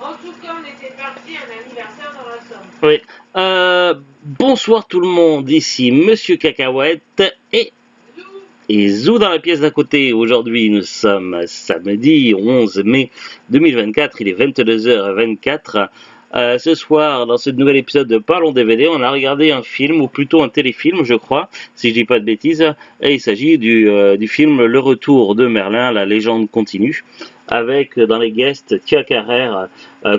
En tout cas, on était parti à un anniversaire dans la Somme. Oui. Bonsoir tout le monde, ici Monsieur Cacahuète et, Zou, et Zou dans la pièce d'à côté. Aujourd'hui, nous sommes samedi 11 mai 2024, il est 22h24. Ce soir, dans ce nouvel épisode de Parlons DVD, on a regardé un film, ou plutôt un téléfilm, je crois, si je dis pas de bêtises, et il s'agit du film Le Retour de Merlin, la légende continue, avec dans les guests Tia Carrère,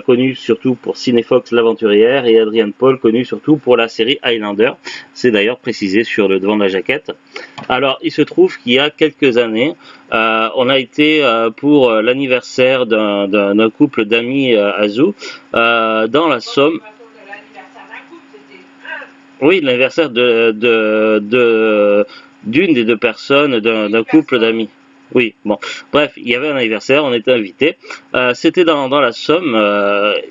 connu surtout pour Cinefox l'Aventurière, et Adrian Paul, connu surtout pour la série Highlander. C'est d'ailleurs précisé sur le devant de la jaquette. Alors, il se trouve qu'il y a quelques années, on a été pour l'anniversaire d'un couple d'amis à Zou, dans la moi, je suis Somme. pas sûre de l'anniversaire d'un couple, c'était Oui, l'anniversaire d'une des deux personnes d'un une couple personne. d'amis. Oui, bon. Bref, il y avait un anniversaire, on était invités. C'était dans la Somme,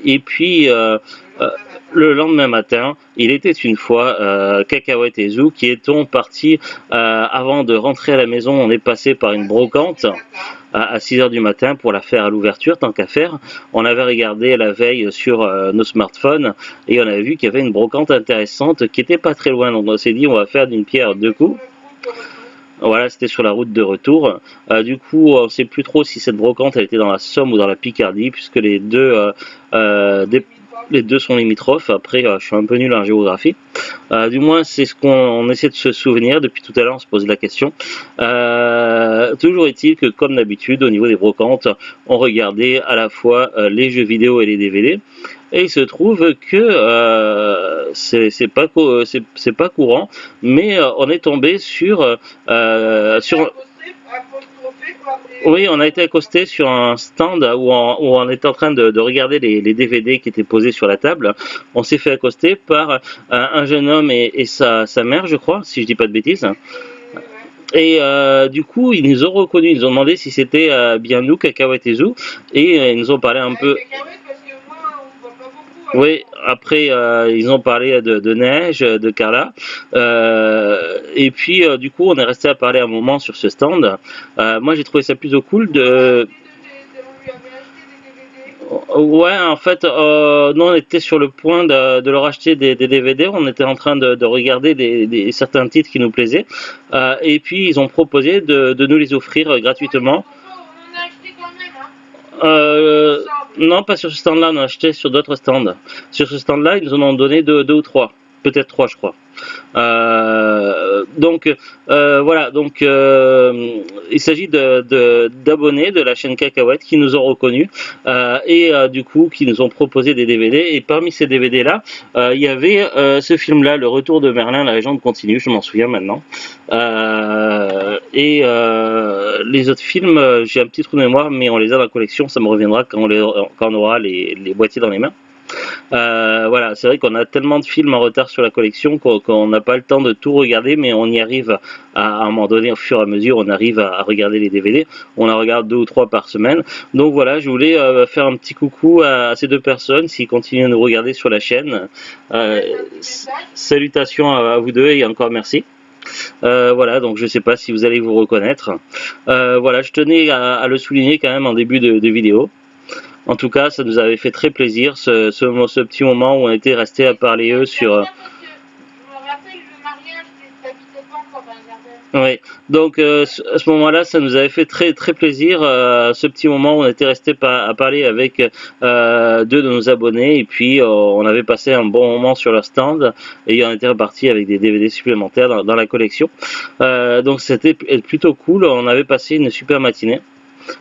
et puis Le euh, lendemain matin. le lendemain matin, il était une fois Cacahuète et Zou qui étant partis avant de rentrer à la maison, on est passé par une À 6 heures brocante du matin. à 6 heures du matin pour la faire à l'ouverture, tant qu'à faire. On avait regardé la veille sur nos smartphones et on avait vu qu'il y avait une brocante intéressante qui était pas très loin. Donc on s'est dit on va faire d'une pierre deux C'était sur coups. notre route de retour. Voilà, c'était sur la route de retour. Du coup, on ne sait plus trop si cette brocante elle était dans la Somme ou dans la Picardie, puisque les deux sont limitrophes. Après, je suis un peu nul en géographie. Du moins, c'est ce qu'on essaie de se souvenir. Depuis tout à l'heure, on se pose la question. Toujours est-il que, comme d'habitude, au niveau des brocantes, on regardait à la fois les jeux vidéo et les DVD. Et il se trouve que c'est pas courant, mais on est tombé On a été sur apostrophé par oui, on a été des accosté sur un stand où on était en train de regarder les DVD qui étaient posés sur la table. On s'est fait accoster par un jeune homme et sa mère, je crois, si je dis pas de bêtises. Ouais. Et du coup, ils nous ont reconnus, ils nous ont demandé si c'était bien nous, Cacahuète et Zou, et ils nous ont parlé un peu. Cacahuète, parce que moi, on ne voit pas beaucoup avec Oui, moi. après, ils ont parlé de neige, de Carla. Et puis, du coup, on est resté à parler un moment sur ce stand. Moi, j'ai trouvé ça plutôt cool On a de. acheté on lui avait acheté des DVD. Ouais, en fait, nous, on était sur le point de leur acheter des DVD. On était en train de regarder certains titres qui nous plaisaient. Et puis, ils ont proposé de nous les offrir gratuitement. On en a acheté quand même, hein. Il me Euh, semble. non, pas sur ce stand-là, on a acheté sur d'autres stands. Sur ce stand-là, ils nous en ont donné deux ou trois. Peut-être trois, je crois. Donc voilà, donc il s'agit d'abonnés de la chaîne Cacahuète qui nous ont reconnus et du coup qui nous ont proposé des DVD. Et parmi ces DVD là, il y avait ce film-là, Le Retour de Merlin, la légende continue. Je m'en souviens maintenant. Et les autres films, j'ai un petit trou de mémoire, mais on les a dans la collection. Ça me reviendra quand on aura les boîtiers dans les mains. Voilà, c'est vrai qu'on a tellement de films en retard sur la collection qu'on n'a pas le temps de tout regarder, mais on y arrive à un moment donné, au fur et à mesure, on arrive à regarder les DVD. On en regarde deux ou trois par semaine. Donc voilà, je voulais faire un petit coucou à ces deux personnes s'ils continuent à nous regarder sur la chaîne. On lui Euh, laisse un petit message. Salutations à vous deux et encore merci. Voilà, donc je sais pas si vous allez vous reconnaître. Voilà, je tenais à le souligner quand même en début de vidéo. En tout cas, ça nous avait fait très plaisir ce petit moment où on était resté à parler eux C'était sur. bien parce que je me rappelle le mariage, t'habitais pas encore dans le jardin. Oui, donc à ce moment-là, ça nous avait fait très très plaisir ce petit moment où on était resté à parler avec deux de nos abonnés et puis on avait passé un bon moment sur leur stand et on était reparti avec des DVD supplémentaires dans la collection. Donc c'était plutôt cool. On avait passé une super matinée.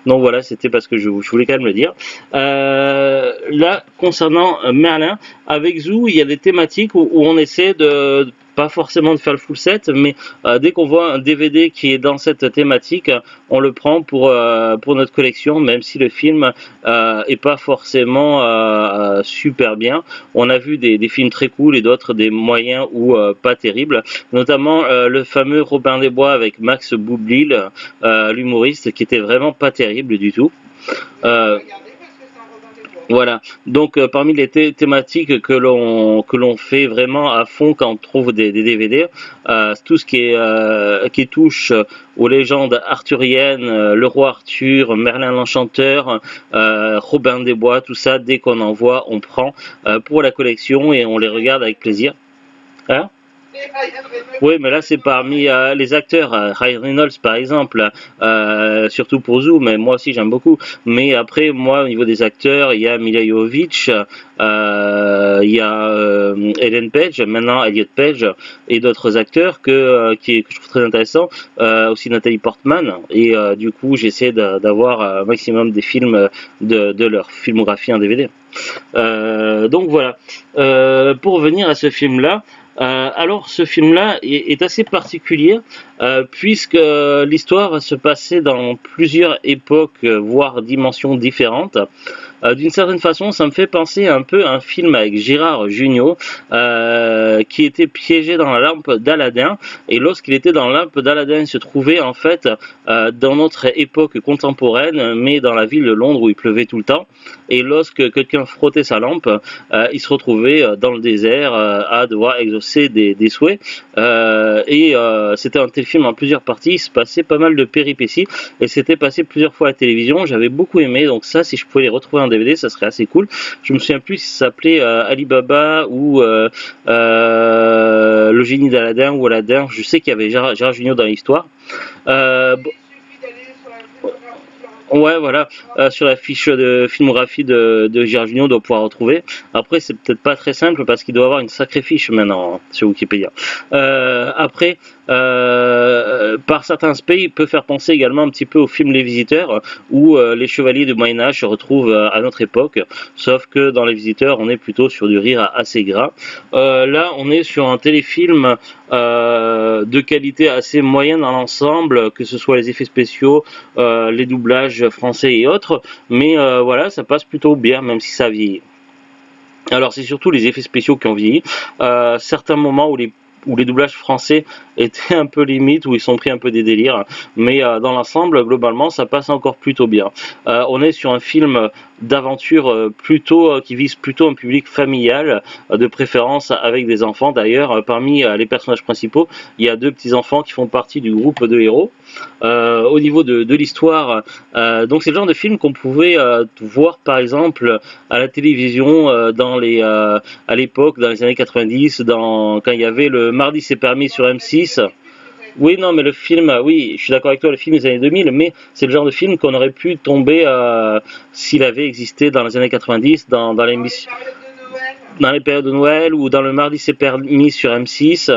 Donc voilà, c'était parce que je voulais quand même le dire. Là, concernant Merlin, avec Zoo, il y a des thématiques où on essaie de pas forcément de faire le full set, mais dès qu'on voit un DVD qui est dans cette thématique, on le prend pour notre collection, même si le film est pas forcément super bien. On a vu des films très cool et d'autres des moyens ou pas terribles, notamment le fameux Robin des Bois avec Max Boublil, l'humoriste, qui était vraiment pas terrible du tout. Je vais Euh, regarder parce que ça Robin des Bois. Voilà. Donc parmi les thématiques que l'on fait vraiment à fond quand on trouve des DVD, c'est tout ce qui touche aux légendes arthuriennes, le roi Arthur, Merlin l'Enchanteur, Robin des Bois, tout ça. Dès qu'on en voit, on prend pour la collection et on les regarde avec plaisir. Hein? Et Ryan Reynolds, Oui, mais là c'est parmi les acteurs, Ryan Reynolds par exemple, surtout pour Zoo, mais moi aussi j'aime beaucoup. Mais après, moi au niveau des acteurs, il y a Mila Jovovich, il y a Ellen Page, maintenant Elliot Page, et d'autres acteurs que je trouve très intéressants, aussi Nathalie Portman, et du coup j'essaie d'avoir un maximum des films de leur filmographie en DVD. Donc voilà. Pour revenir à ce film-là, alors ce film-là est assez particulier puisque l'histoire va se passer dans plusieurs époques, voire dimensions différentes. D'une certaine façon, ça me fait penser un peu à un film avec Gérard Jugnot qui était piégé dans la lampe d'Aladin. Et lorsqu'il était dans la lampe d'Aladin, il se trouvait en fait dans notre époque contemporaine, mais dans la ville de Londres où il pleuvait tout le temps. Et lorsque quelqu'un frottait sa lampe, il se retrouvait dans le désert à devoir exaucer des souhaits. C'était un téléfilm en plusieurs parties, il se passait pas mal de péripéties et c'était passé plusieurs fois à la télévision. J'avais beaucoup aimé, donc ça, si je pouvais les retrouver en DVD, ça serait assez cool. Je me souviens plus si ça s'appelait Alibaba ou Le Génie d'Aladin ou Aladin. Je sais qu'il y avait Gérard Jugnot dans l'histoire. il suffit d'aller sur la filmographie de Gérard Ouais, voilà, sur la fiche de filmographie de Gérard Jugnot, on doit pouvoir retrouver. Après, c'est peut-être pas très simple parce qu'il doit avoir une sacrée fiche maintenant sur Wikipédia. Après, par certains aspects, il peut faire penser également un petit peu au film Les Visiteurs, où les chevaliers du Moyen-Âge se retrouvent à notre époque, sauf que dans Les Visiteurs, on est plutôt sur du rire assez gras. Là, on est sur un téléfilm de qualité assez moyenne dans l'ensemble, que ce soit les effets spéciaux, les doublages français et autres, mais voilà, ça passe plutôt bien, même si ça vieillit. Alors c'est surtout les effets spéciaux qui ont vieilli. Certains moments où les doublages français étaient un peu limites, où ils sont pris un peu des délires, mais dans l'ensemble, globalement, ça passe encore plutôt bien. On est sur un film d'aventure plutôt qui vise plutôt un public familial, de préférence avec des enfants. D'ailleurs, parmi les personnages principaux, il y a deux petits enfants qui font partie du groupe de héros. Au niveau de l'histoire, donc c'est le genre de film qu'on pouvait voir par exemple à la télévision à l'époque, dans les années 90, quand il y avait le Mardi c'est permis sur M6. Oui, non, mais le film, oui, je suis d'accord avec toi, le film des années 2000, mais c'est le genre de film qu'on aurait pu tomber s'il avait existé dans les années 90, dans l'émission, dans les périodes de Noël ou dans le Mardi c'est permis sur M6,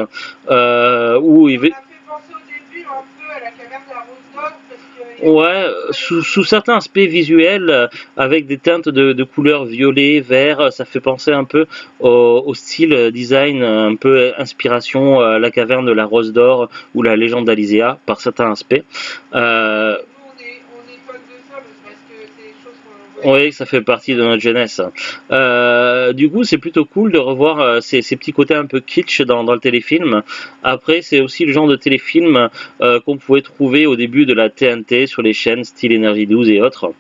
où il m'a fait penser au début un peu à la caverne de la Rose d'Or parce que ouais, sous certains aspects visuels, avec des teintes de couleurs violet, vert, ça fait penser un peu au style design, un peu inspiration la caverne de la Rose d'Or ou la légende d'Alizéa par certains aspects. Euh, nous on est fan de ça parce que c'est des choses qu'on voit. Oui, ça fait partie de notre jeunesse. Du coup, c'est plutôt cool de revoir ces petits côtés un peu kitsch dans le téléfilm. Après, c'est aussi le genre de téléfilm qu'on pouvait trouver au début de la TNT sur les chaînes style Énergie 12 et autres.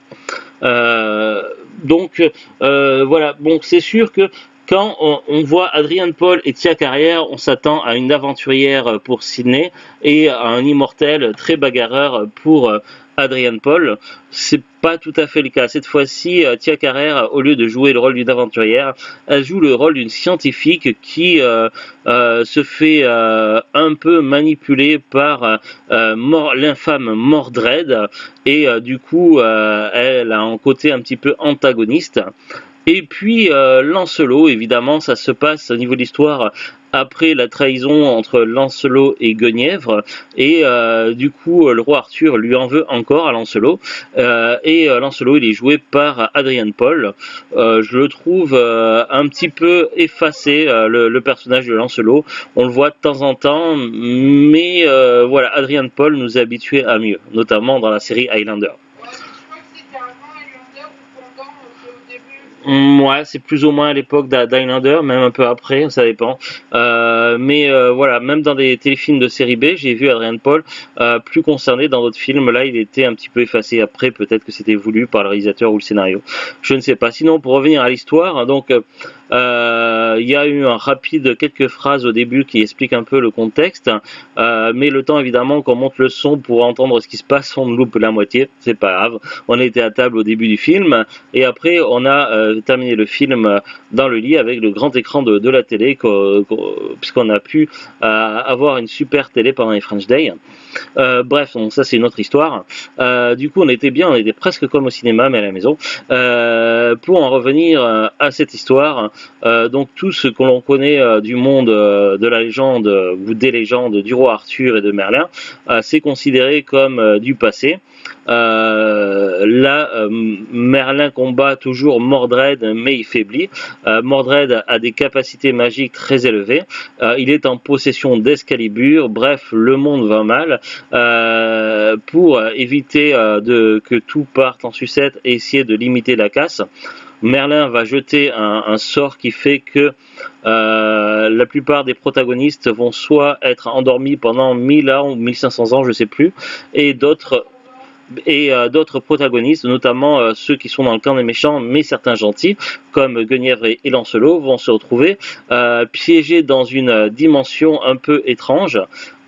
Donc, voilà. Bon, c'est sûr que quand on voit Adrian Paul et Tia Carrère, on s'attend à une aventurière pour Sydney et à un immortel très bagarreur pour Adrian Paul. C'est pas tout à fait le cas. Cette fois-ci, Tia Carrère, au lieu de jouer le rôle d'une aventurière, elle joue le rôle d'une scientifique qui se fait un peu manipuler par l'infâme Mordred et du coup, elle a un côté un petit peu antagoniste. Et puis Lancelot, évidemment, ça se passe au niveau de l'histoire après la trahison entre Lancelot et Guenièvre, et du coup le roi Arthur lui en veut encore à Lancelot, et Lancelot il est joué par Adrian Paul. Je le trouve un petit peu effacé, le personnage de Lancelot, on le voit de temps en temps, mais voilà, Adrian Paul nous a habitués à mieux, notamment dans la série Highlander. Ouais, mais je crois que c'était avant Highlander ou pendant, c'est au début. Ouais, c'est plus ou moins à l'époque d'Highlander, même un peu après, ça dépend. Voilà, même dans des téléfilms de série B, j'ai vu Adrien Paul plus concerné dans d'autres films. Là, il était un petit peu effacé après, peut-être que c'était voulu par le réalisateur ou le scénario. Je ne sais pas. Sinon, pour revenir à l'histoire, il y a eu un rapide quelques phrases au début qui expliquent un peu le contexte, mais le temps évidemment qu'on monte le son pour entendre ce qui se passe, on loupe la moitié. C'est pas grave. On était à table au début du film et après on a terminé le film dans le lit avec le grand écran de la télé, puisqu'on a pu avoir une super télé pendant les French Day. Bref, donc ça c'est une autre histoire. Du coup, on était bien, on était presque comme au cinéma, mais à la maison. Pour en revenir à cette histoire, donc tout ce que l'on connaît du monde de la légende ou des légendes du roi Arthur et de Merlin, c'est considéré comme du passé. Là, Merlin combat toujours Mordred, mais il faiblit. Mordred a des capacités magiques très élevées. Il est en possession d'Excalibur. Bref, le monde va mal. Pour éviter que tout parte en sucette et essayer de limiter la casse, Merlin va jeter un sort qui fait que la plupart des protagonistes vont soit être endormis pendant 1000 ans ou 1500 ans, je sais plus, et d'autres protagonistes, notamment ceux qui sont dans le camp des méchants, mais certains gentils, comme Guenièvre et Lancelot, vont se retrouver piégés dans une dimension un peu étrange.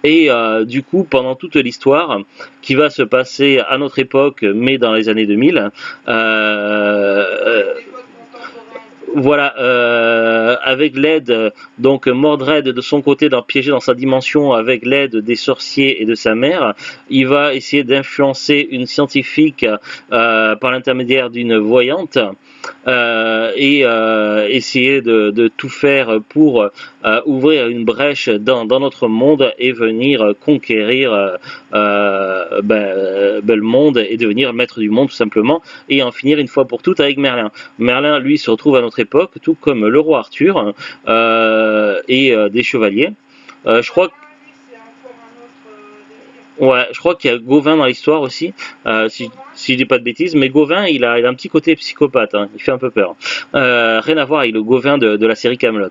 Et du coup, pendant toute l'histoire qui va se passer à notre époque, mais dans les années 2000, voilà, avec l'aide, donc Mordred de son côté piégé dans sa dimension avec l'aide des sorciers et de sa mère, il va essayer d'influencer une scientifique par l'intermédiaire d'une voyante et essayer de tout faire pour ouvrir une brèche dans notre monde et venir conquérir le monde et devenir maître du monde tout simplement et en finir une fois pour toutes avec Merlin. Merlin, lui, se retrouve à notre époque, tout comme le roi Arthur et des chevaliers. Je crois Ouais, je crois qu'il y a Gauvin dans l'histoire aussi, si je dis pas de bêtises, mais Gauvin, il a un petit côté psychopathe, hein, il fait un peu peur. Rien à voir avec le Gauvin de la série Camelot.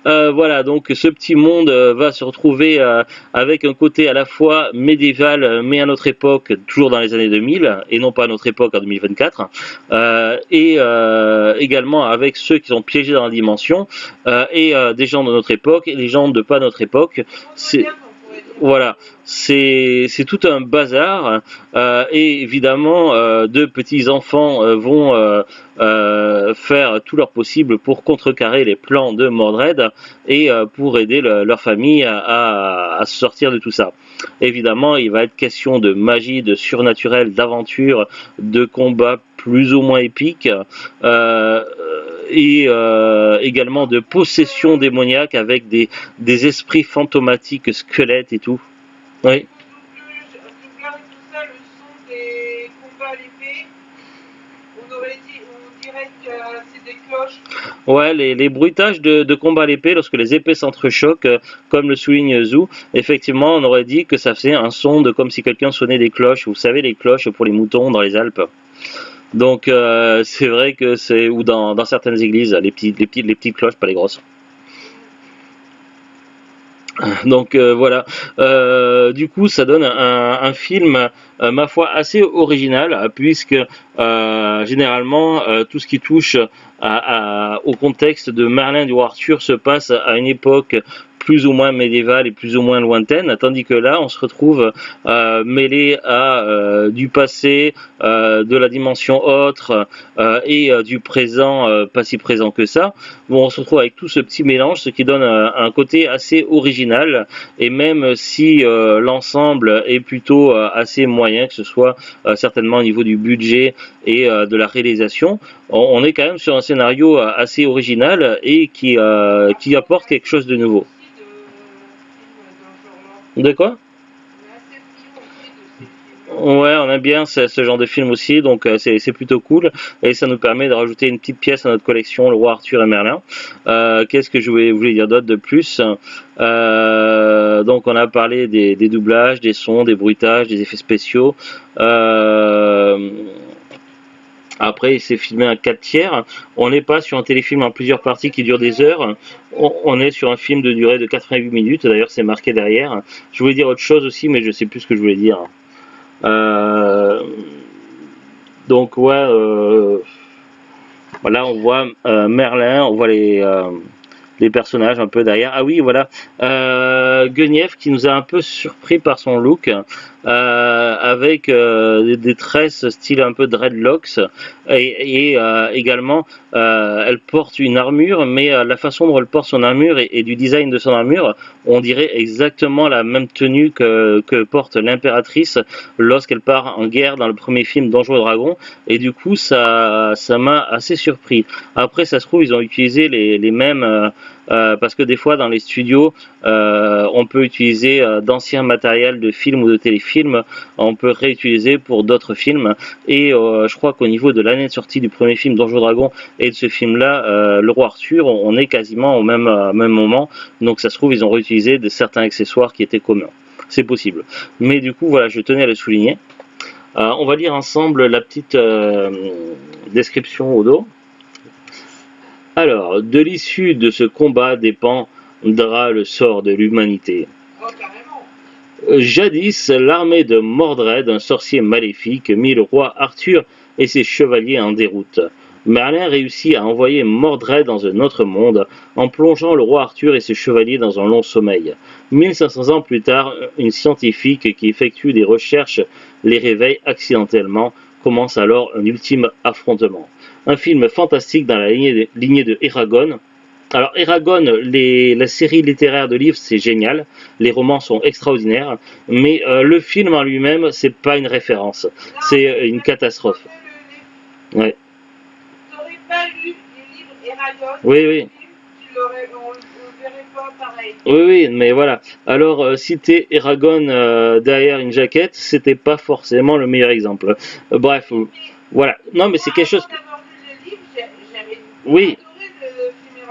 Voilà, donc ce petit monde va se retrouver avec un côté à la fois médiéval, mais à notre époque, toujours dans les années 2000, et non pas à notre époque en 2024, et également avec ceux qui sont piégés dans la dimension, et des gens de notre époque, et des gens de pas notre époque. Voilà, c'est tout un bazar et évidemment deux petits enfants vont faire tout leur possible pour contrecarrer les plans de Mordred et pour aider leur famille à se sortir de tout ça. Évidemment, il va être question de magie, de surnaturel, d'aventure, de combats plus ou moins épiques et également de possession démoniaque avec des esprits fantomatiques, squelettes et tout. Oui. Ouais, les bruitages de combat à l'épée, lorsque les épées s'entrechoquent, comme le souligne Zou, effectivement, on aurait dit que ça faisait un son comme si quelqu'un sonnait des cloches. Vous savez, les cloches pour les moutons dans les Alpes. Donc, c'est vrai que c'est, ou dans certaines églises, les petites cloches, pas les grosses. Donc voilà, du coup ça donne un film, ma foi, assez original, puisque généralement tout ce qui touche au contexte de Merlin du roi Arthur se passe à une époque plus ou moins médiévale et plus ou moins lointaine, tandis que là on se retrouve mêlé à du passé, de la dimension autre et du présent, pas si présent que ça. Bon, on se retrouve avec tout ce petit mélange, ce qui donne un côté assez original, et même si l'ensemble est plutôt assez moyen, que ce soit certainement au niveau du budget et de la réalisation, on est quand même sur un scénario assez original et qui apporte quelque chose de nouveau. De quoi? Ouais, on aime bien ce genre de film aussi, donc c'est plutôt cool et ça nous permet de rajouter une petite pièce à notre collection, le roi Arthur et Merlin. Qu'est-ce que je voulais dire d'autre de plus? Donc on a parlé des doublages, des sons, des bruitages, des effets spéciaux. après c'est filmé à 4 tiers. On n'est pas sur un téléfilm en plusieurs parties qui dure des heures. On est sur un film de durée de 88 minutes. D'ailleurs, c'est marqué derrière. Je voulais dire autre chose aussi, mais je sais plus ce que je voulais dire. Donc ouais, voilà, on voit Merlin, on voit les personnages un peu derrière. Ah oui, voilà, Guenièvre qui nous a un peu surpris par son look, avec des tresses style un peu dreadlocks, et également elle porte une armure, mais la façon dont elle porte son armure et du design de son armure, on dirait exactement la même tenue que porte l'impératrice lorsqu'elle part en guerre dans le premier film Donjons et Dragons, et du coup ça m'a assez surpris. Après, ça se trouve, ils ont utilisé les mêmes, parce que des fois dans les studios, on peut utiliser d'anciens matériels de films ou de téléfilms, on peut réutiliser pour d'autres films, et je crois qu'au niveau de l'année de sortie du premier film Donjons et Dragons et de ce film-là, Le Roi Arthur, on est quasiment au même moment, donc ça se trouve, ils ont réutilisé certains accessoires qui étaient communs. C'est possible. Mais du coup, voilà, je tenais à le souligner. On va lire ensemble la petite description au dos. Alors, de l'issue de ce combat dépendra le sort de l'humanité. Oh, carrément. Jadis, l'armée de Mordred, un sorcier maléfique, mit le roi Arthur et ses chevaliers en déroute. Merlin réussit à envoyer Mordred dans un autre monde, en plongeant le roi Arthur et ses chevaliers dans un long sommeil. 1500 ans plus tard, une scientifique qui effectue des recherches les réveille accidentellement. Commence alors un ultime affrontement. Un film fantastique dans la lignée de Eragon. Alors Eragon, la série littéraire de livres, c'est génial, les romans sont extraordinaires, mais le film en lui-même, c'est pas une référence, c'est une catastrophe. Ouais. T'aurais pas lu les livres Eragon, Oui, oui. on verrait pas pareil. Oui, mais voilà. Alors, citer Eragon derrière une jaquette, c'était pas forcément le meilleur exemple. Bref, voilà. Non, mais c'est quelque chose. Oui.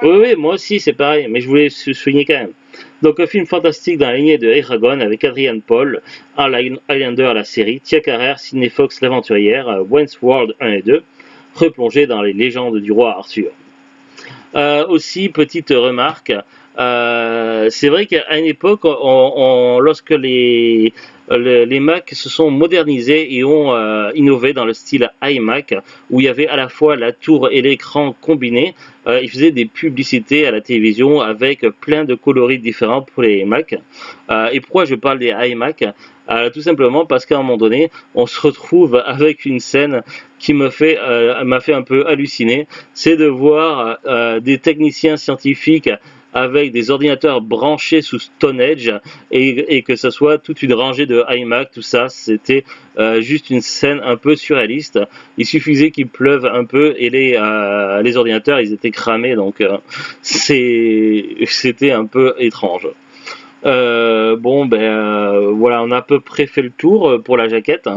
Oui, moi aussi, c'est pareil, mais je voulais souligner quand même. Donc, un film fantastique dans la lignée de Eragon avec Adrian Paul, Highlander la série, Tia Carrère, Sidney Fox l'aventurière, Wayne's World 1 et 2, replongé dans les légendes du roi Arthur. Aussi, petite remarque, c'est vrai qu'à une époque, lorsque les Mac se sont modernisés et ont innové dans le style iMac, où il y avait à la fois la tour et l'écran combinés, ils faisaient des publicités à la télévision avec plein de coloris différents pour les Mac. Et pourquoi je parle des iMac? Tout simplement parce qu'à un moment donné, on se retrouve avec une scène qui m'a fait un peu halluciner, c'est de voir des techniciens scientifiques avec des ordinateurs branchés sous Stone Age et que ça soit toute une rangée de iMac, tout ça, c'était juste une scène un peu surréaliste. Il suffisait qu'il pleuve un peu et les ordinateurs, ils étaient cramés, donc c'était un peu étrange. Voilà, on a à peu près fait le tour pour la jaquette.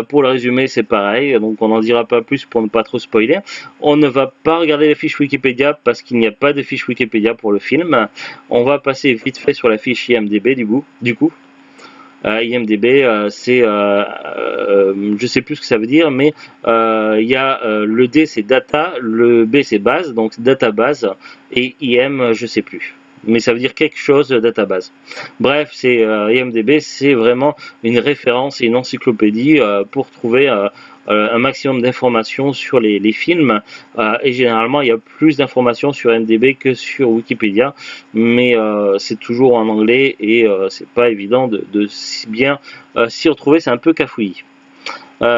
Pour le résumé, c'est pareil, donc on n'en dira pas plus pour ne pas trop spoiler. On ne va pas regarder la fiche Wikipédia parce qu'il n'y a pas de fiche Wikipédia pour le film. On va passer vite fait sur la fiche IMDb du coup. IMDb, c'est, je sais plus ce que ça veut dire, mais il y a le D c'est data, le B c'est base, donc database, et IM, je sais plus. Mais ça veut dire quelque chose de database. Bref, c'est IMDb, c'est vraiment une référence et une encyclopédie pour trouver un maximum d'informations sur les films. Et généralement, il y a plus d'informations sur IMDb que sur Wikipédia, mais c'est toujours en anglais et c'est pas évident de bien s'y retrouver. C'est un peu cafouillis.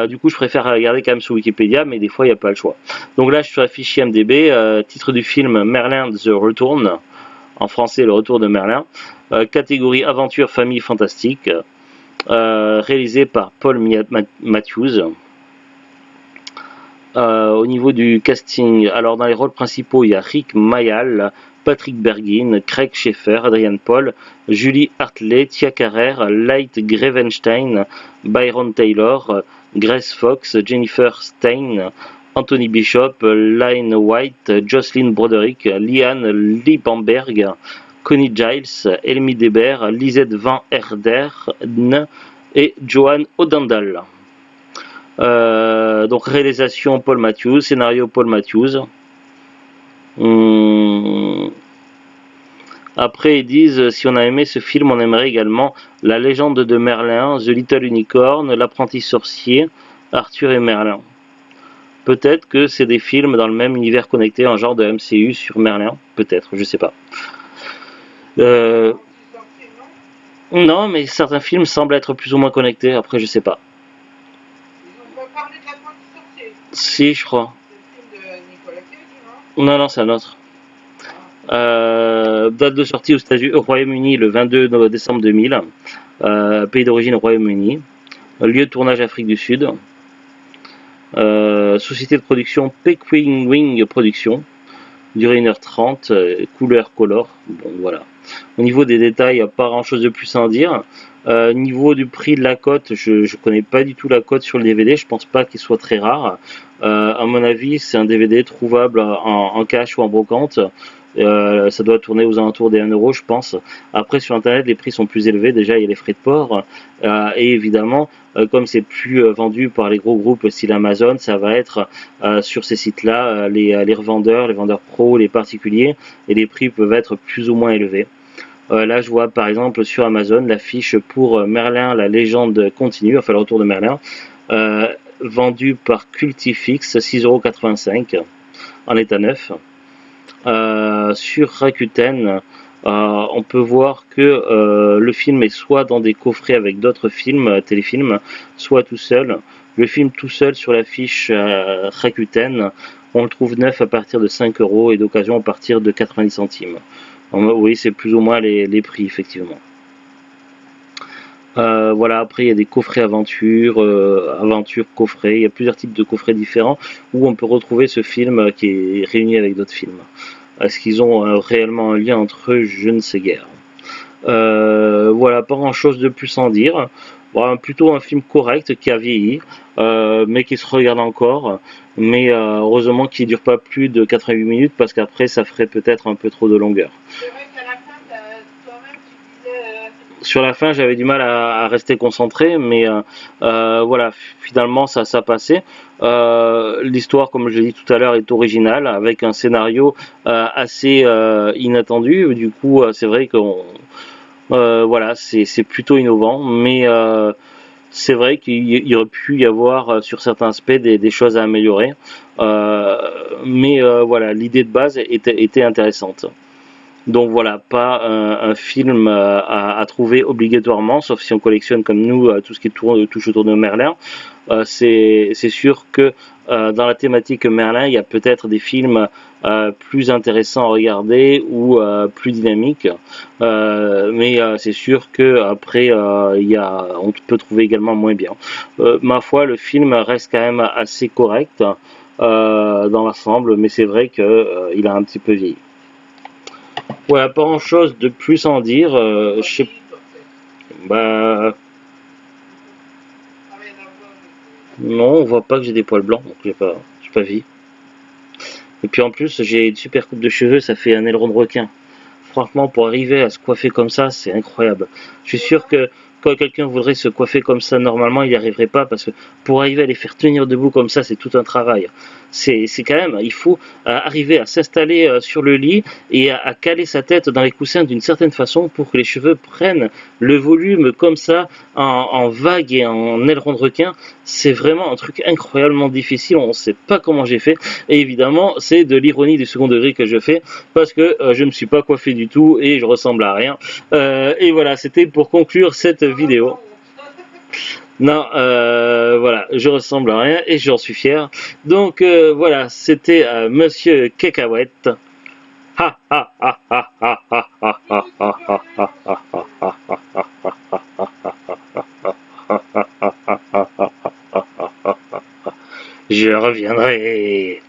Du coup, je préfère regarder quand même sur Wikipédia, mais des fois, il n'y a pas le choix. Donc là, je suis sur la fiche IMDb, titre du film Merlin The Return. En français, Le Retour de Merlin. Catégorie aventure, famille, fantastique. Réalisé par Paul Matthews. Au niveau du casting, alors dans les rôles principaux, il y a Rick Mayall, Patrick Bergin, Craig Sheffer, Adrian Paul, Julie Hartley, Tia Carrère, Light Grevenstein, Byron Taylor, Grace Fox, Jennifer Stein, Anthony Bishop, Lynn White, Jocelyn Broderick, Liane Liebenberg, Connie Giles, Elmi Deber, Lisette Van Herden et Johan Odendal. Donc réalisation Paul Matthews, scénario Paul Matthews. Après ils disent si on a aimé ce film, on aimerait également La Légende de Merlin, The Little Unicorn, L'Apprenti Sorcier, Arthur et Merlin. Peut-être que c'est des films dans le même univers connecté, un genre de MCU sur Merlin. Peut-être, je sais pas. Non, mais certains films semblent être plus ou moins connectés. Après, je sais pas. Ils ont pas parlé de l'apprenti sorcier. Si, je crois. C'est le film de Nicolas Cage, non? Non, non, c'est un autre. Date de sortie au Royaume-Uni le 22 décembre 2000. Pays d'origine Royaume-Uni. Lieu de tournage Afrique du Sud. Société de production Pequin Wing Productions. Durée 1h30. Couleur color. Bon, voilà. Au niveau des détails, pas grand chose de plus à en dire. Niveau du prix de la cote, je connais pas du tout la cote sur le DVD, je pense pas qu'il soit très rare. À mon avis, c'est un DVD trouvable en cash ou en brocante. Ça doit tourner aux alentours des 1 euro, je pense. Après, sur internet, les prix sont plus élevés. Déjà, il y a les frais de port. Et évidemment, comme c'est plus vendu par les gros groupes style Amazon, ça va être sur ces sites-là, les revendeurs, les vendeurs pros, les particuliers, et les prix peuvent être plus ou moins élevés. Là, je vois par exemple sur Amazon l'affiche pour Merlin, la légende continue, enfin le retour de Merlin, vendu par Cultifix, 6,85 € en état neuf. Sur Rakuten, on peut voir que le film est soit dans des coffrets avec d'autres films, téléfilms, soit tout seul. Le film tout seul sur l'affiche Rakuten, on le trouve neuf à partir de 5 € et d'occasion à partir de 90 centimes. Oui, c'est plus ou moins les prix, effectivement. Voilà, après il y a des coffrets aventure, coffrets, il y a plusieurs types de coffrets différents où on peut retrouver ce film qui est réuni avec d'autres films. Est-ce qu'ils ont réellement un lien entre eux? Je ne sais guère. Voilà, pas grand chose de plus à en dire. Bon, plutôt un film correct qui a vieilli, mais qui se regarde encore, mais heureusement qu'il ne dure pas plus de 88 minutes parce qu'après ça ferait peut-être un peu trop de longueur. C'est vrai qu'à la fin, toi-même, tu disais. Sur la fin, j'avais du mal à rester concentré, mais voilà, finalement ça passait. L'histoire, comme je l'ai dit tout à l'heure, est originale avec un scénario assez inattendu. Du coup, c'est vrai que voilà, c'est plutôt innovant, mais c'est vrai qu'il y aurait pu y avoir sur certains aspects des choses à améliorer. Mais voilà, l'idée de base était intéressante. Donc voilà, pas un film à trouver obligatoirement, sauf si on collectionne comme nous tout ce qui touche autour de Merlin. C'est sûr que dans la thématique Merlin, il y a peut-être des films plus intéressants à regarder ou plus dynamiques. Mais c'est sûr que après, on peut trouver également moins bien. Ma foi, le film reste quand même assez correct dans l'ensemble, mais c'est vrai qu'il a un petit peu vieilli. Ouais, pas grand chose de plus à en dire. Je sais, bah, non, on voit pas que j'ai des poils blancs, donc j'ai pas vu. Et puis en plus, j'ai une super coupe de cheveux, ça fait un aileron de requin. Franchement, pour arriver à se coiffer comme ça, c'est incroyable. Je suis sûr que quand quelqu'un voudrait se coiffer comme ça, normalement, il n'y arriverait pas parce que pour arriver à les faire tenir debout comme ça, c'est tout un travail. C'est quand même, il faut arriver à s'installer sur le lit et à caler sa tête dans les coussins d'une certaine façon pour que les cheveux prennent le volume comme ça, en vague et en aileron de requin. C'est vraiment un truc incroyablement difficile, on ne sait pas comment j'ai fait. Et évidemment, c'est de l'ironie du second degré que je fais parce que je ne me suis pas coiffé du tout et je ressemble à rien. Et voilà, c'était pour conclure cette vidéo. Non, voilà, je ressemble à rien et j'en suis fier. Donc voilà, c'était Monsieur Cacahuète. Je reviendrai.